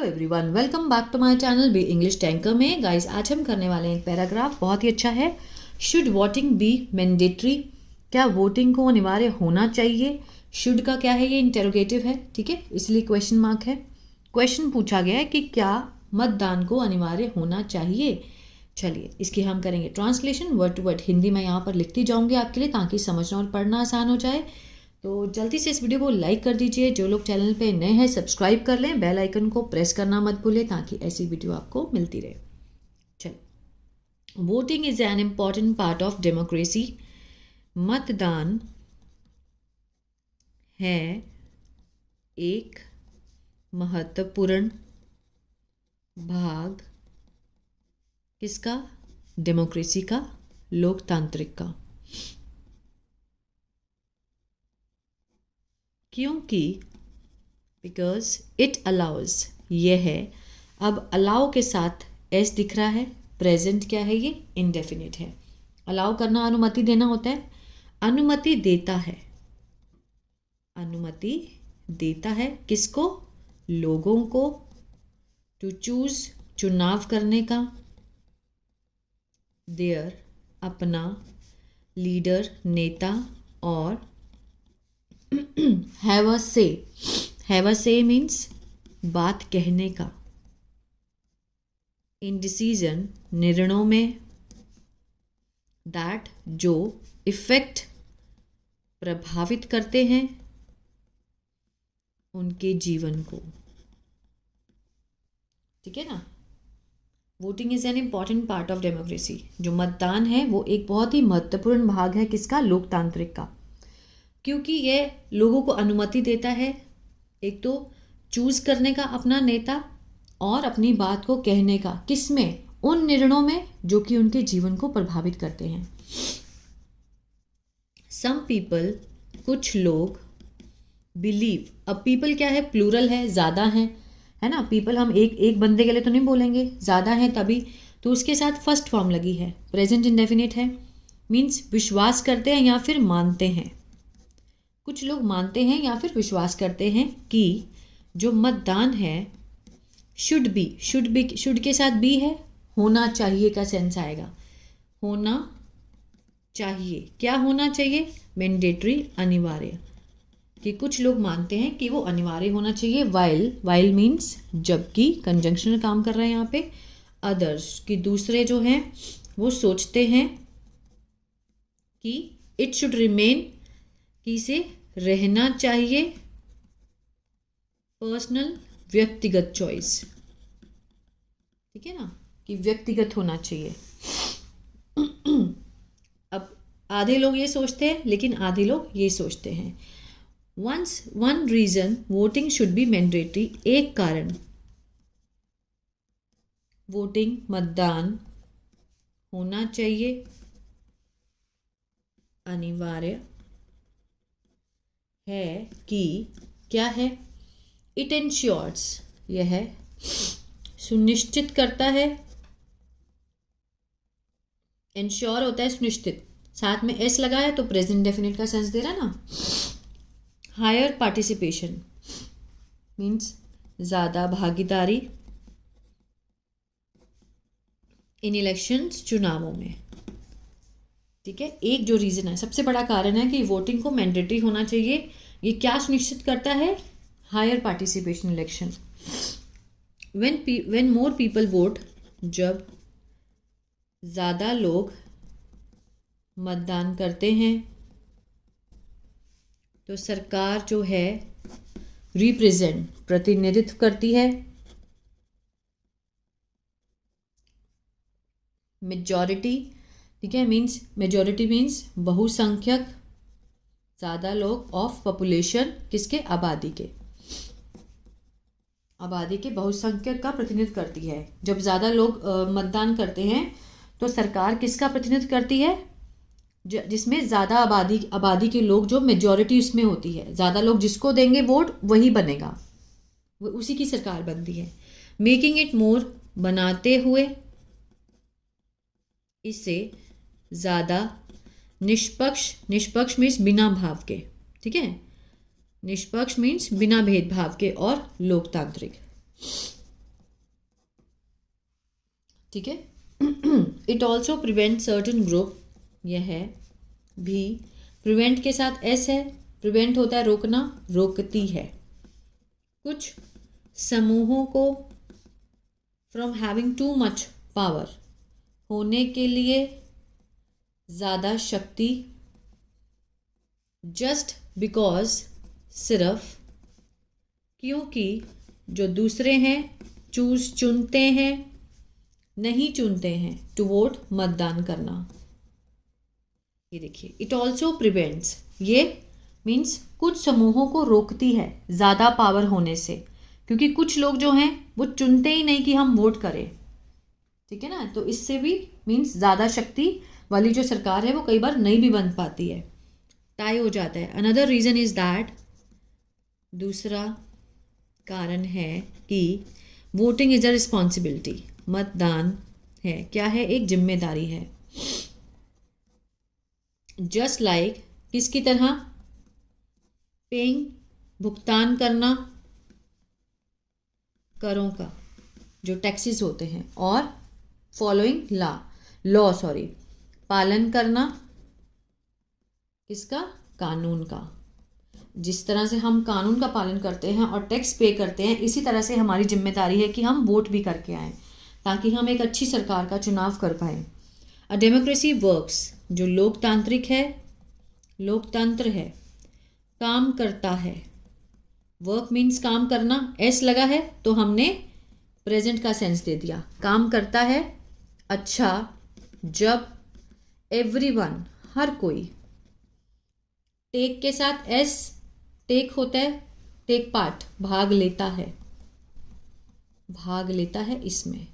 Everyone, welcome back to my channel be English tanker में। Guys, आज हम करने वाले हैं एक पैराग्राफ, बहुत ही अच्छा है। Should voting be mandatory? क्या वोटिंग को अनिवार्य होना चाहिए? शुड का क्या है, ये इंटेरोगेटिव है, ठीक है, इसलिए क्वेश्चन मार्क है। क्वेश्चन पूछा गया है कि क्या मतदान को अनिवार्य होना चाहिए। चलिए इसकी हम करेंगे translation word to word. Hindi में यहाँ पर लिखती जाऊँगी आपके लिए, ताकि समझना और पढ़ना आसान हो जाए। तो जल्दी से इस वीडियो को लाइक कर दीजिए। जो लोग चैनल पे नए हैं सब्सक्राइब कर लें, बेल आइकन को प्रेस करना मत भूलें, ताकि ऐसी वीडियो आपको मिलती रहे। चलो, voting is an important part of democracy. मतदान है एक महत्वपूर्ण भाग किसका? डेमोक्रेसी का, लोकतांत्रिक का। क्योंकि बिकॉज इट अलाउज, ये है। अब अलाउ के साथ एस दिख रहा है, प्रेजेंट क्या है, ये इंडेफिनिट है। अलाउ करना अनुमति देना होता है, अनुमति देता है। अनुमति देता है किसको? लोगों को। टू चूज, चुनाव करने का। देयर, अपना। लीडर, नेता। और हैव अ से, हैव अ से मीन्स बात कहने का। इन डिसीजन, निर्णयों में। दैट, जो इफेक्ट, प्रभावित करते हैं उनके जीवन को, ठीक है ना। Voting is an important part of democracy. जो मतदान है वो एक बहुत ही महत्वपूर्ण भाग है किसका? लोकतांत्रिक का। क्योंकि ये लोगों को अनुमति देता है, एक तो चूज करने का अपना नेता, और अपनी बात को कहने का। किसमें? उन निर्णयों में जो कि उनके जीवन को प्रभावित करते हैं। सम पीपल, कुछ लोग। बिलीव, अब पीपल क्या है? प्लूरल है, ज़्यादा है ना। पीपल हम एक बंदे के लिए तो नहीं बोलेंगे, ज़्यादा है तभी। तो उसके साथ फर्स्ट फॉर्म लगी है, प्रेजेंट इंडेफिनिट है। मीन्स विश्वास करते हैं या फिर मानते हैं। कुछ लोग मानते हैं या फिर विश्वास करते हैं कि जो मतदान है शुड बी, शुड के साथ बी है, होना चाहिए का सेंस आएगा। होना चाहिए, क्या होना चाहिए? मैंडेटरी, अनिवार्य। कि कुछ लोग मानते हैं कि वो अनिवार्य होना चाहिए। वाइल मीन्स जबकि, कंजंक्शन काम कर रहे हैं यहाँ पे। अदर्स, कि दूसरे जो हैं वो सोचते हैं कि इट शुड रिमेन, कि इसे रहना चाहिए। पर्सनल, व्यक्तिगत चॉइस, ठीक है ना, कि व्यक्तिगत होना चाहिए। अब आधे लोग ये सोचते हैं, लेकिन आधे लोग ये सोचते हैं। One reason voting should be mandatory, एक कारण वोटिंग, मतदान होना चाहिए, अनिवार्य है। कि क्या है? इट इंश्योर्स, यह है सुनिश्चित करता है। इंश्योर होता है सुनिश्चित, साथ में एस लगा है तो प्रेजेंट डेफिनेट का सेंस दे रहा है ना। हायर पार्टिसिपेशन मीन्स ज़्यादा भागीदारी। इन इलेक्शंस, चुनावों में, ठीक है। एक जो रीज़न है, सबसे बड़ा कारण है कि वोटिंग को मैंडेटरी होना चाहिए। ये क्या सुनिश्चित करता है? Higher participation election. When more people vote, जब ज़्यादा लोग मतदान करते हैं तो सरकार जो है रिप्रेजेंट, प्रतिनिधित्व करती है। मेजॉरिटी, ठीक है, मीन्स मेजॉरिटी मीन्स बहुसंख्यक, ज़्यादा लोग। ऑफ पॉपुलेशन, किसके? आबादी के। आबादी के बहुसंख्यक का प्रतिनिधित्व करती है। जब ज़्यादा लोग मतदान करते हैं तो सरकार किसका प्रतिनिधित्व करती है? जिसमें ज़्यादा आबादी के लोग, जो मेजॉरिटी उसमें होती है, ज़्यादा लोग जिसको देंगे वोट वही बनेगा, वो उसी की सरकार बनती है। मेकिंग इट मोर, बनाते हुए इसे ज़्यादा निष्पक्ष। निष्पक्ष मीन्स बिना भाव के, ठीक है। निष्पक्ष मीन्स बिना भेदभाव के, और लोकतांत्रिक। ठीक है। It also prevent certain group, यह है भी, प्रिवेंट के साथ एस है, प्रिवेंट होता है रोकना, रोकती है कुछ समूहों को from having too much power, होने के लिए ज़्यादा शक्ति, जस्ट बिकॉज, सिर्फ क्योंकि, जो दूसरे हैं चुनते हैं, नहीं चुनते हैं, टू वोट मतदान करना। ये देखिए, इट ऑल्सो प्रिवेंट्स, ये मीन्स कुछ समूहों को रोकती है ज़्यादा पावर होने से, क्योंकि कुछ लोग जो हैं वो चुनते ही नहीं कि हम वोट करें, ठीक है ना। तो इससे भी मीन्स ज़्यादा शक्ति वाली जो सरकार है वो कई बार नहीं भी बन पाती है, टाई हो जाता है। अनदर रीज़न इज़ दैट, दूसरा कारण है कि वोटिंग इज़ अ रिस्पॉन्सिबिलिटी, मतदान है क्या है, एक जिम्मेदारी है। जस्ट लाइक, किसकी तरह, पेइंग, भुगतान करना करों का, जो टैक्सेस होते हैं, और फॉलोइंग लॉ पालन करना किसका, कानून का। जिस तरह से हम कानून का पालन करते हैं और टैक्स पे करते हैं, इसी तरह से हमारी जिम्मेदारी है कि हम वोट भी करके आएँ ताकि हम एक अच्छी सरकार का चुनाव कर पाएँ। अ डेमोक्रेसी वर्क्स, जो लोकतांत्रिक है, लोकतंत्र है, काम करता है, वर्क मीन्स काम करना, एस लगा है तो हमने प्रेजेंट का सेंस दे दिया, काम करता है अच्छा जब एवरीवन, हर कोई, टेक के साथ एस, टेक होता है टेक पार्ट, भाग लेता है, भाग लेता है इसमें,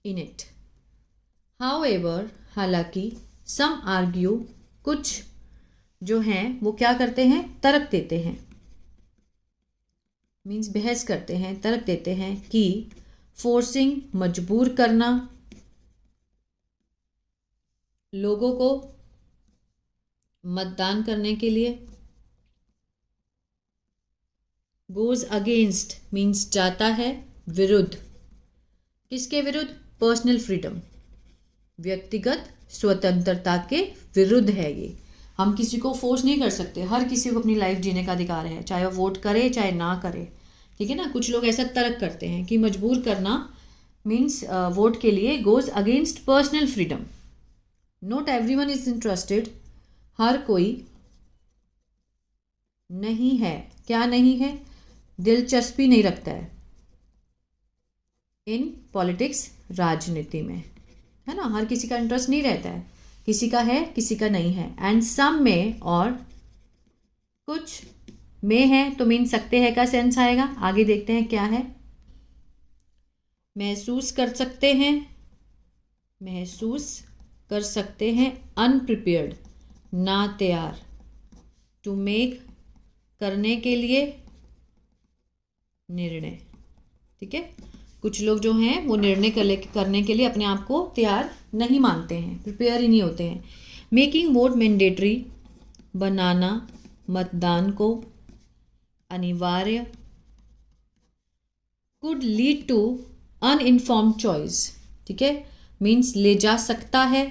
इन इट। हाउएवर, हालांकि, सम आर्ग्यू, कुछ जो हैं वो क्या करते हैं, तर्क देते हैं, मीन्स बहस करते हैं, तर्क देते हैं कि फोर्सिंग, मजबूर करना लोगों को मतदान करने के लिए, गोज अगेंस्ट मीन्स जाता है विरुद्ध, किसके विरुद्ध, पर्सनल फ्रीडम, व्यक्तिगत स्वतंत्रता के विरुद्ध है ये। हम किसी को फोर्स नहीं कर सकते, हर किसी को अपनी लाइफ जीने का अधिकार है, चाहे वो वोट करे चाहे ना करे, ठीक है ना। कुछ लोग ऐसा तर्क करते हैं कि मजबूर करना मीन्स वोट के लिए goes against personal freedom, not everyone is interested, हर कोई नहीं है, क्या नहीं है, दिलचस्पी नहीं रखता है इन पॉलिटिक्स, राजनीति में, है ना। हर किसी का इंटरेस्ट नहीं रहता है, किसी का है किसी का नहीं है। एंड सम में, और कुछ में है तो मीन सकते हैं का सेंस आएगा, आगे देखते हैं क्या है। महसूस कर सकते हैं, महसूस कर सकते हैं, अनप्रिपेयर्ड, ना तैयार, टू मेक, करने के लिए, निर्णय, ठीक है। कुछ लोग जो हैं वो निर्णय करने के लिए अपने आप को तैयार नहीं मानते हैं, प्रिपेयर ही नहीं होते हैं। मेकिंग वोट मैंडेटरी, बनाना मतदान को अनिवार्य, could lead to uninformed choice, ठीक है, मीन्स ले जा सकता है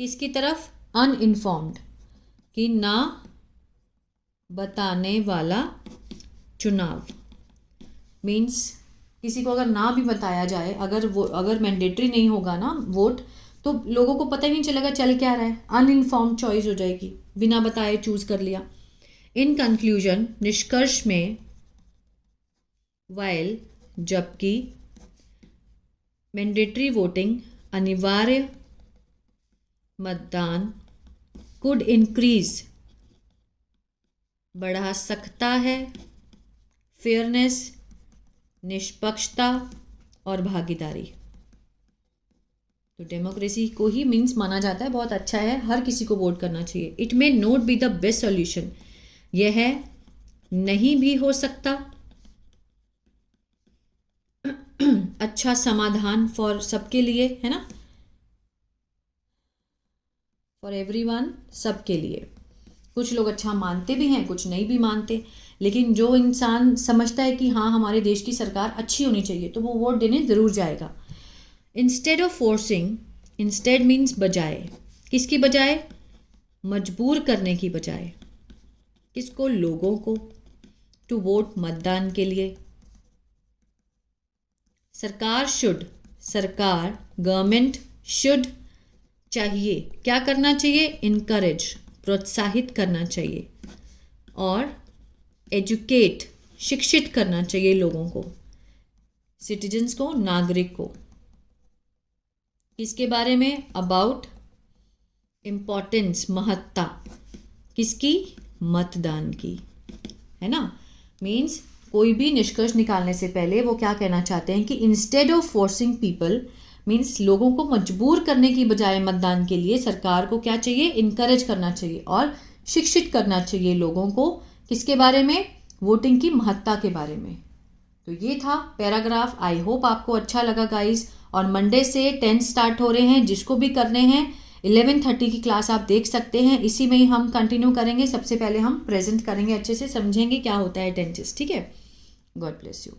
किसकी तरफ, अनइन्फॉर्म्ड, कि ना बताने वाला चुनाव, मीन्स किसी को अगर ना भी बताया जाए, अगर मैंडेटरी नहीं होगा ना वोट, तो लोगों को पता ही नहीं चलेगा चल क्या रहा है, अनइन्फॉर्म्ड चॉइस हो जाएगी, बिना बताए चूज कर लिया। इन कंक्लूजन, निष्कर्ष में, वाइल, जबकि, मैंडेटरी वोटिंग, अनिवार्य मतदान, कुड इंक्रीज, बढ़ा सकता है, फेयरनेस, निष्पक्षता और भागीदारी। तो डेमोक्रेसी को ही मीन्स माना जाता है बहुत अच्छा है, हर किसी को वोट करना चाहिए। It may not be the best solution, यह नहीं भी हो सकता अच्छा समाधान फॉर सबके लिए, है ना, फॉर एवरीवन, सबके लिए। कुछ लोग अच्छा मानते भी हैं, कुछ नहीं भी मानते, लेकिन जो इंसान समझता है कि हाँ हमारे देश की सरकार अच्छी होनी चाहिए तो वो वोट देने ज़रूर जाएगा। Instead of forcing, instead means बजाय, किसकी बजाय? मजबूर करने की बजाय। किसको? लोगों को। टू वोट, मतदान के लिए। सरकार शुड, सरकार गवर्नमेंट शुड चाहिए, क्या करना चाहिए? इनकरेज, प्रोत्साहित करना चाहिए। और एजुकेट, शिक्षित करना चाहिए लोगों को, सिटीजन्स को, नागरिक को। किसके बारे में? अबाउट इम्पोर्टेंस, महत्ता किसकी? मतदान की, है ना। मीन्स कोई भी निष्कर्ष निकालने से पहले वो क्या कहना चाहते हैं कि instead of forcing people, means लोगों को मजबूर करने की बजाय मतदान के लिए सरकार को क्या चाहिए? इनकरेज करना चाहिए और शिक्षित करना चाहिए लोगों को। किसके बारे में? वोटिंग की महत्ता के बारे में। तो ये था पैराग्राफ। आई होप आपको अच्छा लगा गाइस। और मंडे से 10 स्टार्ट हो रहे हैं, जिसको भी करने हैं 11:30 की क्लास आप देख सकते हैं। इसी में ही हम कंटिन्यू करेंगे। सबसे पहले हम प्रेजेंट करेंगे, अच्छे से समझेंगे क्या होता है टेंसेस, ठीक है। God bless you.